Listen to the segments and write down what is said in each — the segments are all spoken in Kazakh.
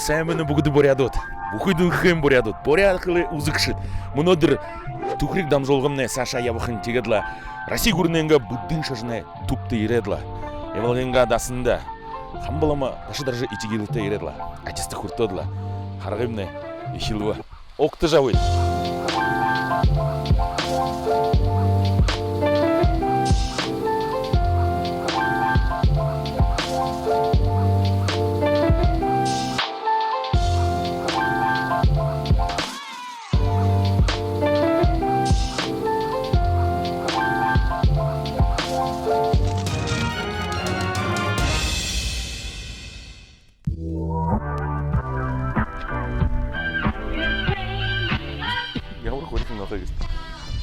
Сэмэна бүгді борядот. Бүхүйдің хэм борядот. Борядқылы узыкшыт. Мұнодыр тухрик дамжолғымне Саша ябықын тегедла. Россия көріненге бұддың шажына тупты ередла. Евалғенға дасында. Хамбалама ташы даржы итигилікті ередла. Ачысты құртодла. Харғымне ешілуа. Оқты жауыд.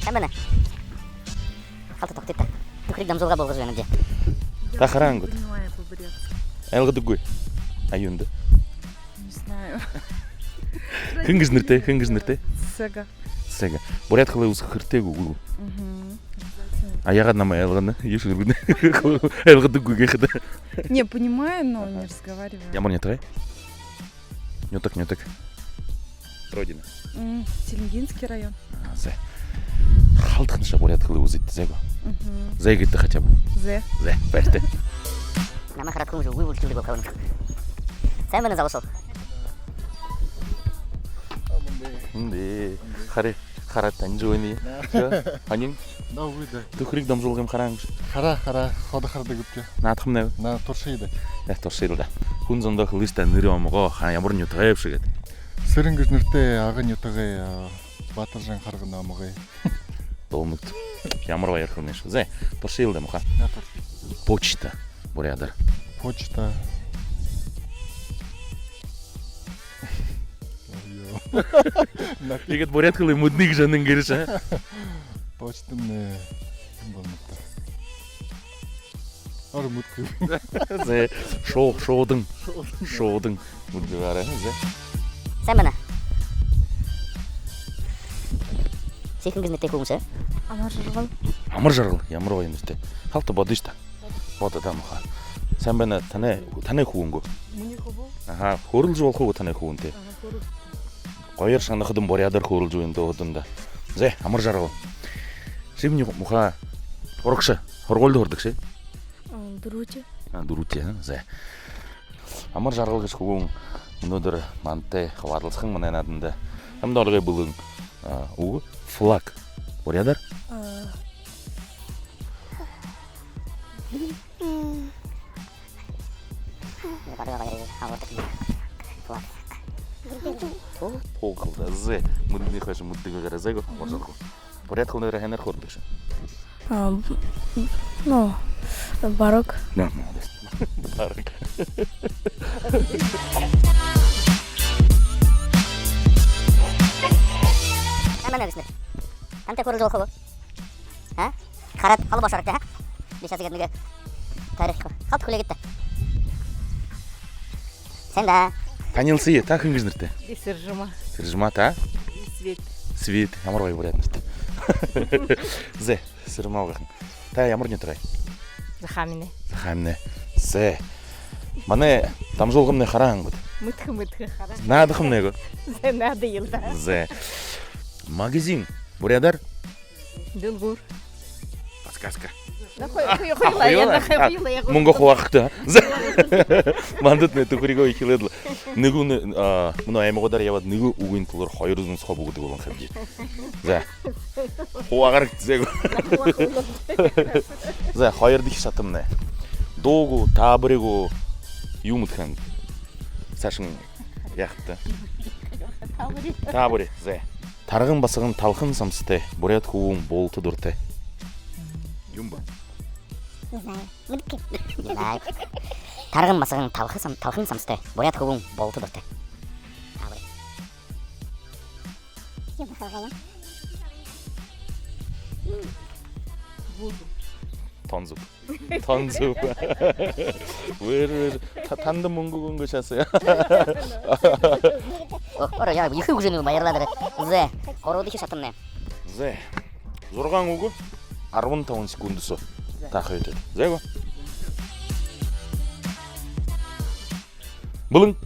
Сэмэна. Халты тоқтетті. Түкірік дамжолға болғыз өңінде. Тахаран год. Понимаю по-брецки. Элгады гой. Аюнды. Не знаю. Хынгыжнырты. Сега. Сега. Борядқылы узқыртegu гу. Аяғад нама элганы. Ешіргүні. Элгады гуге қыды. Не, понимаю, но не разговариваю. Ямар не трай? Неток. Родина. Теленгинский район. Зе. Халтықныша борядқылы узитті зего. Зе кетті хотя бы. Зе. Бәрті. Нама хараткум жу, уйвул килді бұл қауын. Сэмэна залысыл. Мынде. Хараттан жойны. Анин? Да, выйда. Түкірік дамжолғым қараңыз. Хара, хода харды гүпке. Наатқым не? На торшиды. Торшилда. Хүн зондох листа нырымға хана ямар нютағайып шыгад. Сырынгыз нырте ағын ютығы батыржан қарғын амығы. Долныкт. Ямар байырқылмеш. Зе, торшилда мұқа. На торши. Почта. Борядар. Почта. Егет борядқылы мұдник жанын керіш, а? Почтын болмақта. Ары мұдқы. Зе, шоудың. Мұдды бары, зе. Сэмэна. Сейхінгізнетте көңісі? Амар жырғыл. Амар жарғыл, ямар ойынышты. Халты боды ішті. Боды да мұқа. Сән бәні тәне хуынғы. Мне хубо? Аха, хорыл жол хуы тәне хуынды. Қойыр шаңды қыдым борядар хорыл жойынды оғыдында. Зе, амар жарғыл. Шебіне мұқа орықшы, хорғолды ордық ше? Друте. Дуруте, зе. Амар жарғыл кеш хуын. Мұнодыр манты хаварлысқың мұнайын адында. Әмді олғай бұлың уғы флаг. Борядар? Полқылда, зе. Мұдды қойшы мұддыға қара зайғы. Боряд қылды рахенер хордық ше? Ну, барок. Да, молодец. Барок. Сэмэна кісінер. Анте көріл жол қылы. Қарат, қалы башарықты, бешасы кетмеге тарих қылы. Қалты күле кетті. Сен да. Танилсы е, та хынгыжнырты. Сержима. Сержима, та? Свет. Свет, ямар бай боряднырты. Зе, сырмал қақын. Та ямар не тұрай? Захамине. Захамне. Зе. Мане, там жолғымне қараң бұд. Мытхы хара. Надықым не ғо? Зе надо елда. Зе. Магазин. Борядар? Дылгур. Подсказка. Хуйла, я нахуйла, я Мұнға хуақықты. Зе. Мандытны түкірігі ойкеледілі. Нүгіні, мұны аймы қодар явад нүгі уғын тұлыр қайырызын сұға бұғыды болын қабдей. Зе. Хуағарықты зе ғо. Зе, қайырдық шатымны. Доғу, табырығу, юмытқан. Сашың яқты. Табыры, зе. Тарғын басығын талқын самсыты, боряд хуың болты дұрты. Юмба? Не знаю. Тарғын басығын талқын самсыты, боряд хуың болты дұрты. Тонзуб. Выр, танды мұңғығын көшасы. Ора, я екі үгізіні байырладыры. Зе, қорауды шатым не? Зе, зорған ұғы, арвын тауын секундысы тақы өтеді. Зе го? Былың.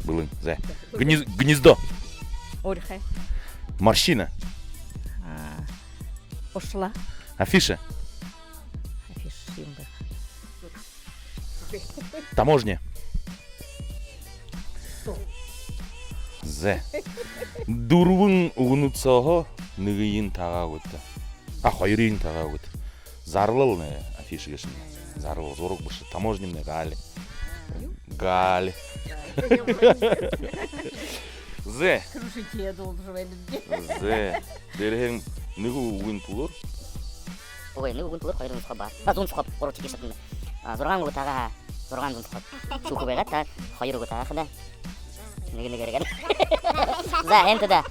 Былың. Зе. Гнездо. Орхай. Морщина. Ошла. Афиша. Афиш юмда. Таможня. Зе. Дурвың угнуцого ныгыйын тагагыт. Хайрын тагагыт. Зарлыл не афиша гешин. Зарлыл зорук бышы. Таможня мне гали. Гали. Зе. Кружите должен быть. Зе. Дерген ныгы угын тулur. Ой, ну гун тур хайрын схаба. Азун схаб орочи кешетин. Зорган гутага, зорган зун схаб. Шуку бегат та хайры гутага хада. Неге кереген. За, энтеда.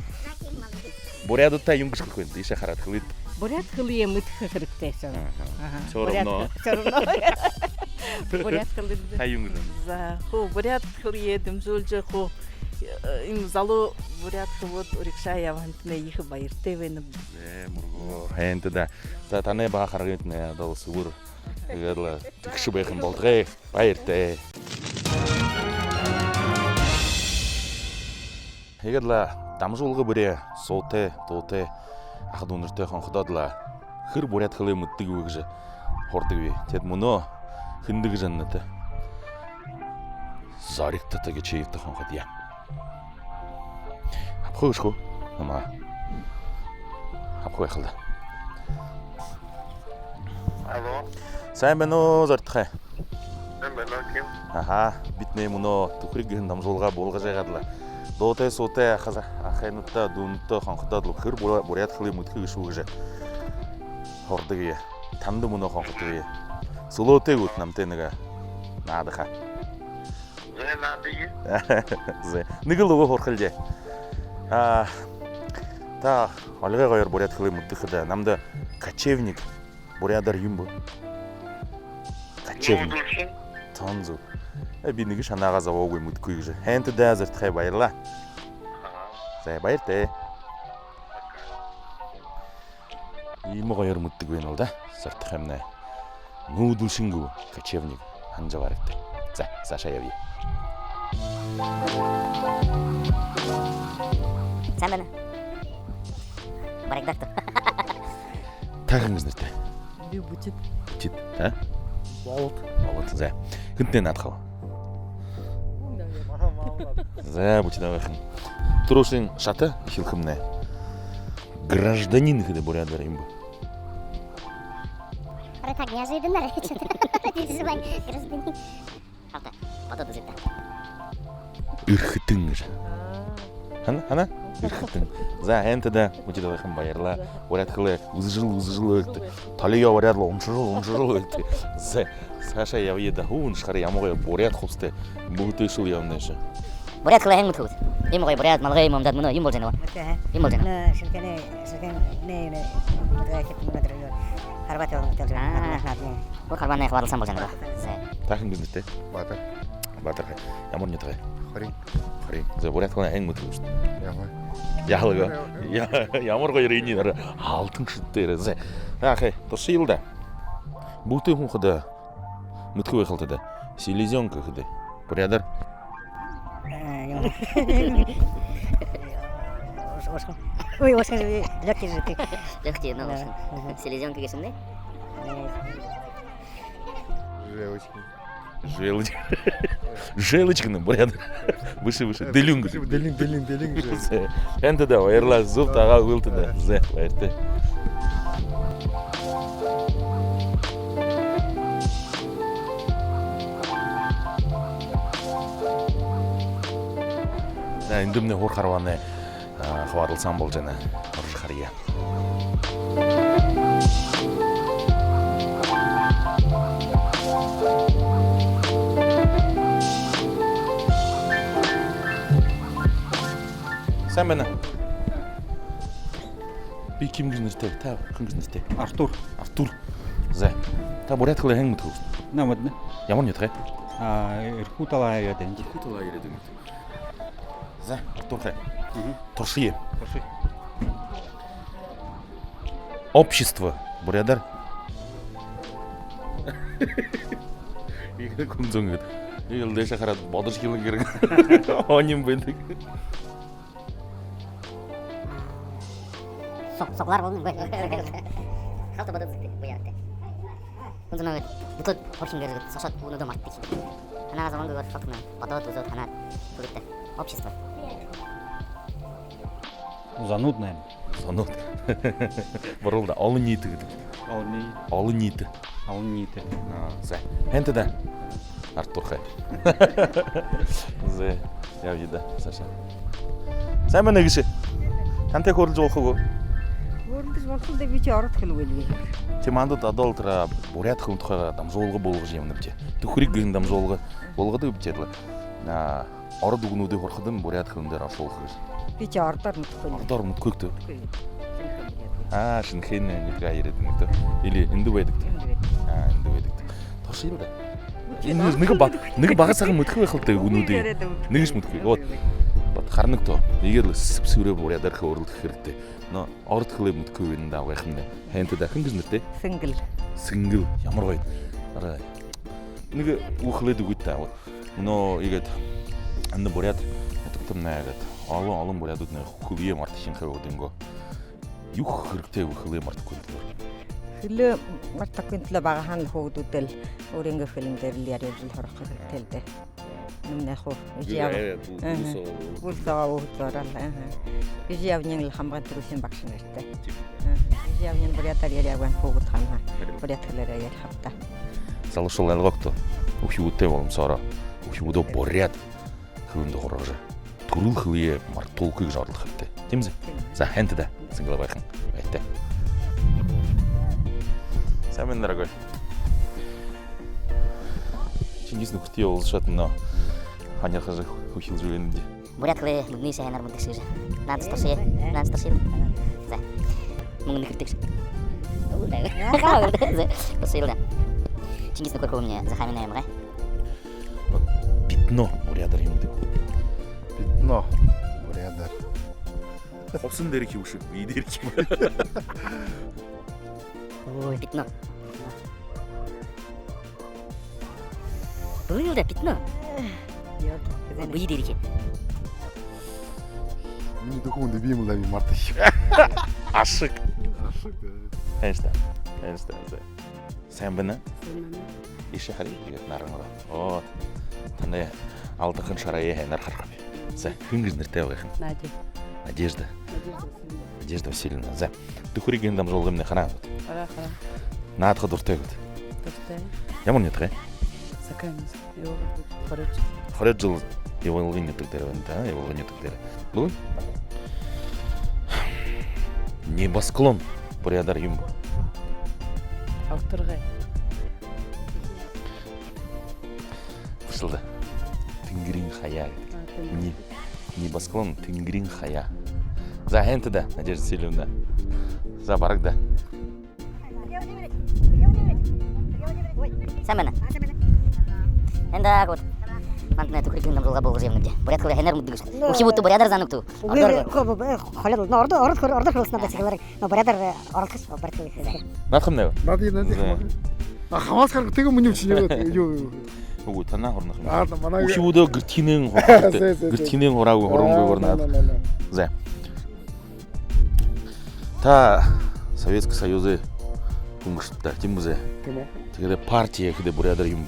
Бурядутта юнгыш кылгын. Ише харат кылыт. Бурят хылые мыт хырыктайсан. Всё равно. Бурят хылые. Та юнгыш. За, хо бурят хылые дымжулжы хо им залу бурят хылот рикша явантне их байыртевен. Мурго. Энтеда. Та тане ба харагыт не дал суур. Эгерла киши бехин болдгы. Байырте. Эгерла дамжуулгы бүре соте, тоте ахдунырте хонходадла. Хыр бурят хылы мыттыг өгжө. Хордыгы. Тет муно хындыгы жаннаты. Зарикта таги чейте хонходия. Апхошко. Ама. Апхой хылды. Алло, Сайн байна уу зортхай. мен ким? Аха, битне муно тухригэн дамжуулга болгажайгадла. Дооте соте ахайнутта дуунутта хонхододлу хыр бурят хылы мыттыг шүүгжэ. Хордыгы. Танды муно хонходыгы. Сулоте гут намте нэга. Наадыха. Зе надыгы? Зе. Нигылуго хорхылжэ. Та олгай гоёр бурят хылы мыттыгыда намда кочевник бурядар юмбу. Кочевник. Танзу. Би нэг шанаагаа заваагүй мэдгүй гэж. Хэнт дэзерт хай баярлаа. За баяртай. Ийм гоёр мэддэг байна уу да? Сарт хэмнэ. Нүүдүшингүү кочевник ханжа барагтай. За, Саша явъя. Сайн байна. Барагдагт. Тагын гэж нэртэй. Би бүчит. Чит, а? Болот. Болот за. Хэнтээ наадах. За, будь давайхан. Турушин шата хилхэмнэ. Гражданин гэдэг бурядар юм бо. Это так неожиданно, гражданин. Алта, потом дузит. Ирхтэн гэж. Хана? Ирхтэн. За, хэнтэдэ будь давайхан баярлаа. Буряд хылы үзжил өгдө. Талиё буряд уншрал өгдө. За, Саша явъя да хуун шхар ямгаа буряд хувстай бүгдөө шүү явна ш. Бурят хылы хэнгмут хүүд. Им гой бурят малгай юм амдад мөн юм болж байна. Юм болж байна. Шилкэне не модрэкет модрэё. Харбат явуулж байна. Бу харбаны хаварлсан болж байна. За. Тахын гэж нэртэй. Баатар. Баатар хай. Ямар нэтгэ? Хорин. Хорин. За буряд хылы хэнгмут шүү. Яваа. Яалга. Ямар гоё рейни нэр хаалтан шүтээр. За. Ахай, тушилда. Бүгдээ хүн хөдөө мэдгүй байхалтай. Селезенка хөдөө. Бурядар. Ой, оскар лёгкий же ты. Легкий, ну, селезенка гешинде. Жевочки. Желочканы бурядар. Выше. Делюнг. Делин же. Энте да баярлаа. Зуп тагаа өгөлтө да. За, баяртай. Эндэмнэ хуур харваны хаваарлсан болж байна. Орж харъя. Сайн байна. Би ким гэж нэртэй? Та хэн гэж нэртэй? Артур. Артур. За. Та бурят хылы хэн мэдхүү? Намадна. Ямар нэтгэ? Ирхутала ядан. Ирхутала яриад юм. За, Артур хай. Туршие. Общество. Бурядар. 이게 공정이거든. 이걸 내셔 가라 modern healing керек. Оним бендэг. Соглар болмын бай. Халта бадат баяртай. Онцоноо бүтөд хорхингэр сошот өнөдө мартtik. Ханаа заманг гөр факна бадат үзөд ханаа бүгдээ. Общество. Занудная. Сонот. Боролда олон нийт гэдэг. Олон нийт. Олон нийт. За. Хэнтэдэ. Артурхай. Зэ. Явида. Саша. Сайн байна гэж. Тантай хөрлж болох уу? Хөрлөж болохгүй би чи орох хэлгүй л. Чи мандад одоо л тэр бурят хүнтхай дамжуулга болгож юм нэ. Төхрийг гин дамжуулга болгодог бичээд л. Ород үгнүүдийг хурахад нь бурят хүн дээр асуулах гэж. Би чи ордоор мэдхгүй. Ордоор мэдгүй дээ. Шинхэн нэг яриад нэг дээ. Или эндэг байдаг. Эндэг байдаг. Тош юм да. Энэ нэг багаас сайхан мэдхгүй байх л дээ үгнүүдийг. Нэг ч мэдхгүй. Йоо. Бат харнаг тоо. Игээр л сүрээ бурядаар хөрлөх хэрэгтэй. Нөө орд хөлөө мэдхгүй юм даа байх юм. Хэнтэд дахин гэж нэртэй. Сэнгэл ямар гоё. Араа. Нэг үхлээд үгүйтэй аа. Нөө игээд анд буряд томнаагаад олон бурядууд нэ хөвгөө март шинхээ өгдөнгөө. Юу хэрэгтэй хөвгөө мартахгүй л. Хөлөө мартахгүй төлөө бага хаан хөөгдүүдэл өөрөнгө фильм дээр л яриад л хорох хэрэгтэй л дээ. Нүнэ хөө яа. Үлсаа уутараа. Би явнын л хамгаан төрөсөн багш нартай. Би явнын бурядаар яриаган хөөгд ханаа. Бурядчлаараа ярих хавта. Залуушул алгогто. Үхүүтэй боломсороо. Үхүүдөө буряд хөвөнд хороор. Төрөл хөвөө мартуулахыг зорлох хэрэгтэй. Тийм үү? За хэнтэдэ. Сэнгэл байхан. Байтай. Сайн дорогой. Чингис нөхөртөө уулзаад нөө ханяхаж хөхилж өгнөд. Бурятлы мөнгөний сайнаар мэддэг шиг. Наадс ташээ. За. Мөнгө нөхөртэй шиг. Посилда. Чингис нөхөр хөөмне захамина ямгаа. Битно бурядар юм дээ. Битно бурядар. Ховсон дээр хийв шиг би дээр ч юм. Ой, битно. Буряда битно. Яа. Буй дээр хий. Миний дөхөнд би юм лав мартах. Ашиг. Хэнстэ. Сайн байна. Ишэ харин нарангара. Оо. Таны алдахын шараа хэнаар харах юм. За, хэн гэж нэртэй байгаа юм? Надежда. Надежда Васильевна. За. Төхрийг энэ дамжуулгын ханаа. Хараа. Наадах дуртай гэд. Дуртай. Ямар нэтгэ? Сакаймс. Юу хараач. Хорой жил явуулгын нэтг дээр байна да. Явуулгын нэтг дээр. Бүгд. Небосклон бурядар юм. Авторгай. Бушылда. Тэнгэрийн хаяа. Небосклон тэнгэрийн хаяа. За хэнтэдэ Надежда Васильевна. За бараг да. Сайн байна. Энда гот. Мантна төхрийг дамжуулга болгож юм гэдэг. Бурятлы хэнаар мэддэг шиг. Үхибүтэ бурядар занагту. Холод орд хөлснө бацгалар. Бурядар оролцож бурятлы. Наахын нэ. Нади. Хаваас харах тэгээ мөн юм чи юу. Үгүй танаа хорнох юм. Манай Үхибүдөө гэртхийнэн хорхтой. Гэртхийнэн хураагүй хоромгүй горнаад. За. Та Советский Союзы өнгөрчтэй тийм үү? Тийм үү. Тэгээд партия гэдэг бурядар юм.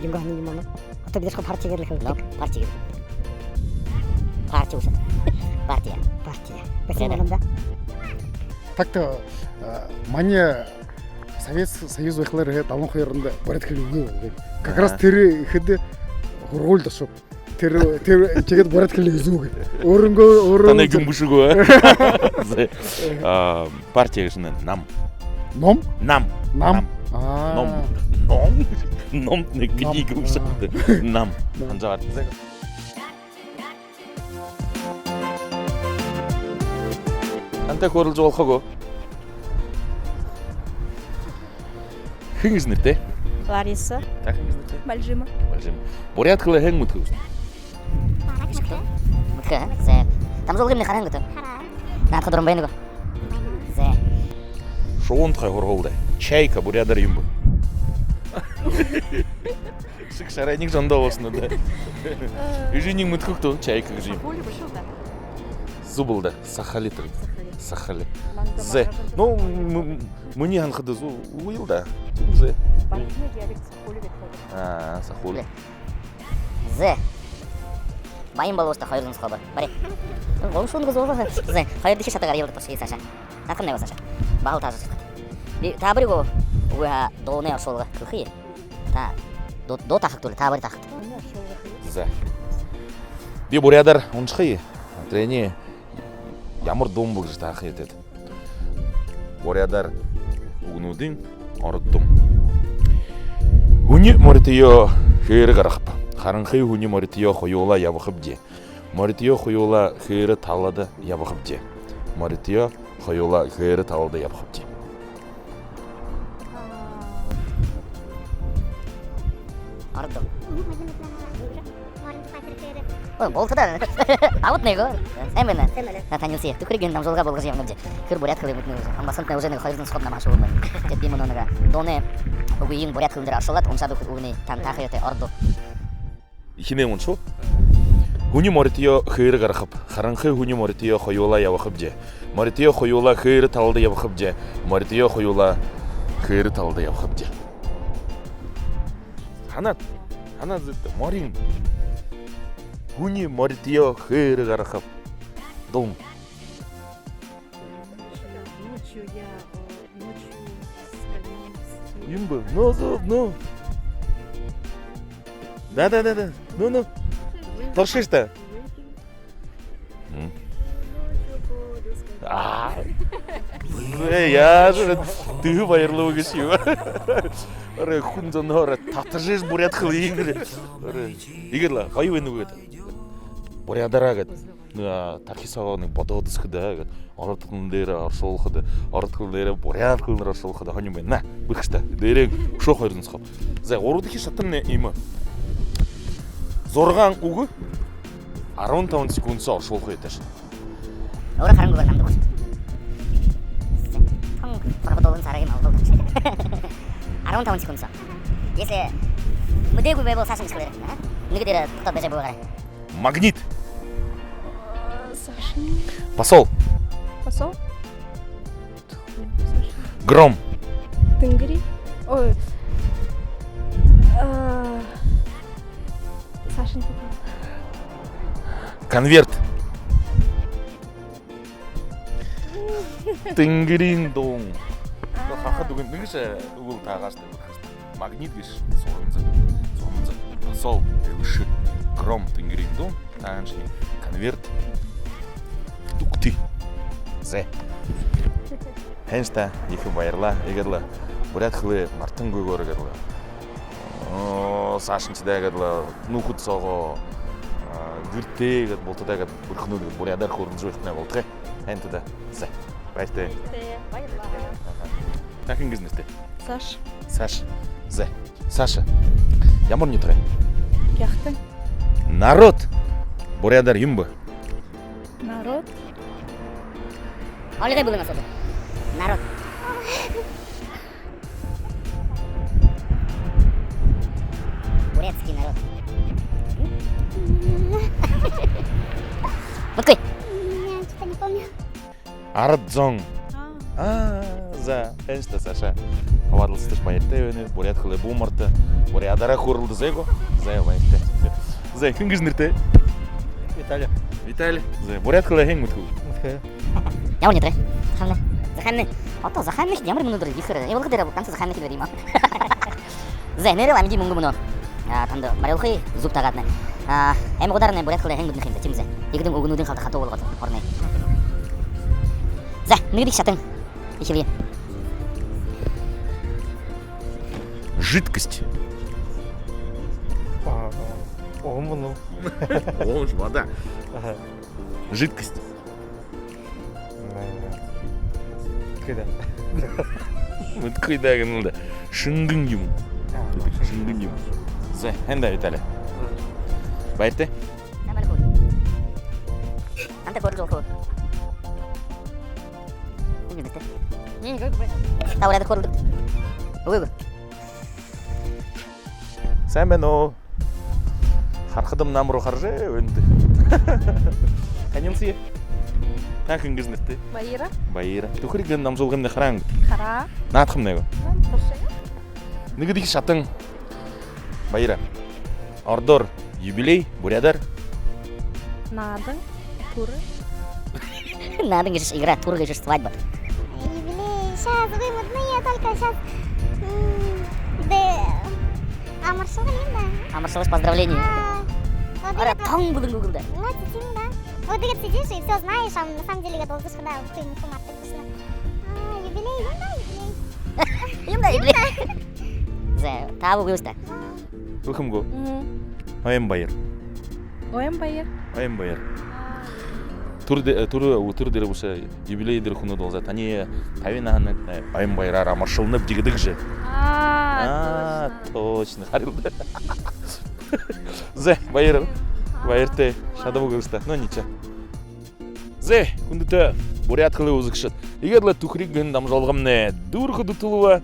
Юм ганы юм аа. Одоо бид яг партигээр л хэлдэг. Партия. Партия үсэ. Партия. Бэсэн юм да. Так-то манай Советский Союз байхлаар даван хоёрнд буряд хэл өгөө. Как раз тэр ихэд хургуул дашуу. Тэр чигэд буряд хэл үзүүг. Өөрөө Танай гүмбүшгүй. Партия гэж нам. Ном? Нам. Ном нэг книг үсэ. Нам. Ханжаар. Антай хөрлж болохоо. Хэн гэж нэртэй? Лариса. Та хэн гэж нэртэй? Бальжима. Буряд хэл хэн мэдхүү? Мутка. За. Дамжуулгын хараа гэдэг. Наадах дөрөм байна гоо. За. шоунд хайгорголда. Чайка бурядар юмбу. Шикшарайник жонда болсын да. Үжинин мутхукту чайка гжим. Зубылда Сахали. Сахали. Зе. Ну муни ханхады зу уилда. Зе. Сахули. Зе. Байым болуста хайрын схабар. Баре. Голшун гызова. Зе. Хайрды шатагар елды тоши саша. Такын не басаша. Бал тазы. Та бирго уя доне ашолга кхи. Та до тахтул та бир тахт. Зе. Би бурядар унчхи. Трени ямар дом бүгж таах етеді. Бурядар угнудин ордум. Хуни моритио хейрі қарақып. Харынхи хуни моритио хойола ябықып де. Моритио хойола хейрі талады ябықып де. Моритио хойола хейрі талады ябықып де. Ордум. Болты да. Аут него. Эмена. Натанился. Ты креген там жолга болгаж явно где. Хыр бурят кылы бутны уже. Амбасынтна уже хайрын сход на машу болмай. Тет бимонога. Доне угуин бурят кылдыр ашылат. Онсаду угуни тантахыты орду. Ихине муншу. Хуни моритио хейрі қарақып. Харынхи хуни моритио хойола ябықып де. Моритио хойола хейрі талды ябықып де. Моритио хойола хейрі талды ябықып де. Ханат зетті. Морин. Хуни моритио хейрі қарақып. Дом. Ночью с конем. Юмбы. Ну. Да. Ну. Торшишта. Я же ты байырлы өгесеу. Ары хунзан ары татыржеш бурят қылы егілі. Егірлі, қайы өйні өйді. Бурядара гад. Тархисағаны бододыз қыда гад. Арытқылындері аршол қыды. Арытқылындері бурят қылыныр аршол қыды. Ханюмен, на, бұқышта. Дерек шоқ айырдыңыз қап. Зай, орудығы шаттын не емі? Зорған уғы 15 секундсы аршол қыдетеш. Ора қарым көбір намды қосты. Құрғы долын сарайым алды олды. 15 секундсы. Если мүде көбе бол сашын шықылыр. Нүгедері тұқтап бәжі бұл қарай. Магнит. Сашин. Посол. Посол. Гром. Тынгри. Ой. Сашин. Конверт. Тынгрин-дон. Хақы дүген нүгіші ұғыл тағашты. Магнит кеш соғымызы. Посол. Үлші. Гром. Тынгрин-дон. Тағаншы. Конверт. Дукты. Зе. Хеншта. Ехі байырла. Егерлі. Бурят қылы мартын көгөр егерлі. Сашынчыда егерлі. Нухут соғы. Гүртте егерлі. Болтыда егерлі. Бүрхінуді. Бурядар қорын жойқына болтығы. Хентіда. Зе. Бәшті. Какин гизнесте? Саш. Саш. Зе. Саша. Ямар не тұрай? Яхты. Народ. Бурядар юмбы. Народ. Олиғай бұл емес оды. Народ. Бурятский народ. Муткой. Я что-то не помню. Ардзон. За. Хеншта, Саша. Хавадылыстыш байырты өні. Бурят қылы бумырты. Бурядара қорылды зайго. Зай байырты. Зай, кім гіжнірті? Виталий. Зай, бурят қылы хен мұтқу. Ямар не тұрай? Заханны. Ото заханны хид ямар мұны дұры ехірі. Евылғы дәрі бұл қансы заханны хид өрейма. Зай, нері ламиди мұңғы мұны. Танды марелхи зуб тағатны. Әмі қодарыны бурят қылы хен мұдын хенді. Тим зай. Егідің ұғынудың қалды қаты олғады. Орнай. Зай, нүгідік шатын. Ехілі. Жидкость. Оғым бұны. Оғыш, вода. Жидкость. Кайда. Кайда генілді. Шыңғын юм. Шыңғын юм. Зай, әнді Виталий. Байырты? Әмәлі қой. Анта көрі жол қой. Үмін бітті. Таврады хорулды. Ой. Сәмено. Харқыдым намру харже өнді. Қаненсие? Қанқын кізнетті? Байыра. Байыра. Түхірген намжылғымны қараң. Қара. Наатқым него? Тошая. Нігідегі шатың? Байыра. Ордор, юбилей, бурядар? Надың. Туры. Надо говоришь, игра, тур говоришь, свадьба. Юбилей. Сейчас вымудные, только сейчас. А маршал да? А маршалыш поздравления. Вот Ара, тong будың гугылда. Ну, тетим, да. Вот ты сидишь и все знаешь, а на самом деле готов когда ты информатор вкусно. Юбилей, юбилей. Юм да, юбилей. За, табу густа. Үхімгі? Айым байыр. Оям байыр. Айым байыр. Турдері бұша юбилейдері құны долза. Тани тавин ағаны айым байырар амаршылынып дегідік же. Точно. Харилды. Зе, байырыр. Байырты шадабы көрісті. Ну, ниче. Зе, күндіті бурят қылы өзікшіт. Егерлі түхригін дамжалғымны дұрқы дұтылуы.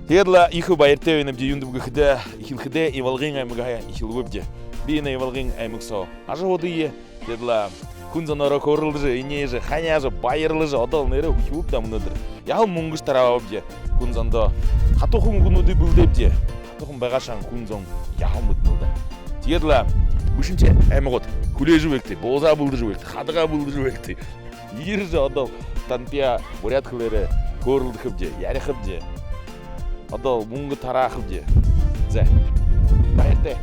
Егерлі ихы байырты өйніп де юнды бұғыхыды, ихілхыды евалғын аймыға ихілгөбде. Бейіні евалғын аймықсау. Ажы оды е. Егерлі күнзан ора көрілді же, ине же, ханя же, байырлы же, одал нері ұхиуып да мұныдыр. Яғыл мұңғыш тарауып де. Күнзанда қатоқым күнуді бүлдеп де. Қатоқым бағашан күнзан яғыл мұтынылды. Егерлі үшінше әміғот. Күле жүбекті, боза бұлды жүбекті, қадыға бұлды жүбекті. Егер же одал танпия бурят қылары көрілді қып де, яры қып де. Одал мұңғы тара қып де. Зә, байырты.